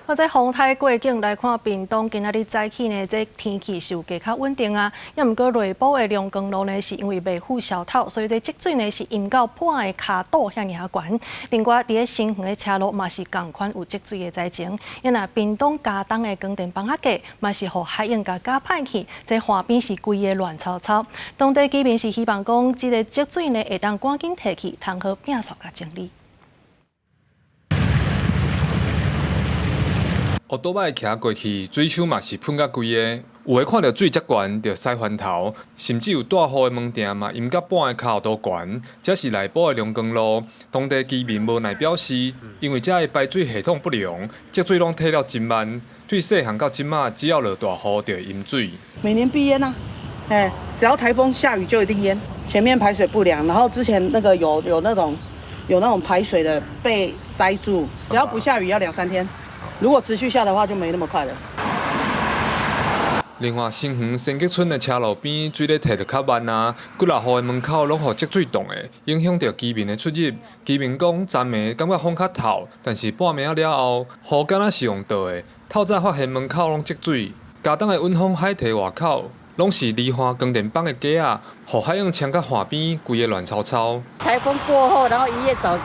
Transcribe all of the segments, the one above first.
我在风台过境来看，屏东今仔日早起呢，这天气是有加较稳定啊。也毋过内部的龙江路呢，是因为未付小套，所以这积水呢是淹到半个骹肚遐尔悬。另外，伫咧新园的车路嘛是共款有积水的灾情。因那屏东加东的光电房仔价嘛是互海用甲加歹去，这岸边是规个乱糟糟。当地居民是希望讲，这个积水呢会当赶紧提去，通好摒扫甲整理。 乌多摆骑过去，水手嘛是喷甲规个，有诶看到水遮悬，着驶翻头，甚至有大户诶门店嘛淹甲半个骹都悬。这是内部诶龙江路，当地居民无奈表示，因为遮诶排水系统不良，积水拢退了真慢，对细汉到即马，只要落大雨就会淹水。每年必淹啊，只要台风下雨就一定淹。前面排水不良，然后之前那个有那种排水的被塞住，只要不下雨要2、3天。 如果持续下的话，就没那么快了。另外，新园先吉村的车路边水咧摕得较慢啊，几落户的门口拢互积水冻的，影响到居民的出入。居民讲，昨暝感觉风较透，但是半暝了后，雨敢若是用倒的。透早发现门口拢积水，加东的温风海堤外口。 拢是离岸光电房的架啊，互海用冲到岸边，规个乱糟糟。台风过后，然后一早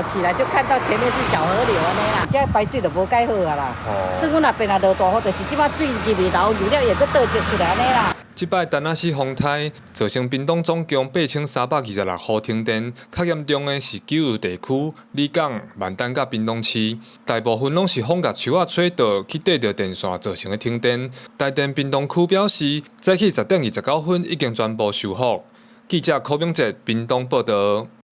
起来就看到前面是小河流安尼啦，这排水就无介好啊啦。所以阮若变若落大雨，就是即摆水入去流入了，也搁倒积出来安尼啦。 即摆丹仔市风台造成屏东总共8326户停电，较严重的是九如地区、里港、万丹甲屏东市，大部分拢是风甲树仔吹倒去缀着电线造成的停电。台电屏东区表示，早起10:29已经全部修复。记者柯明哲，屏东报道。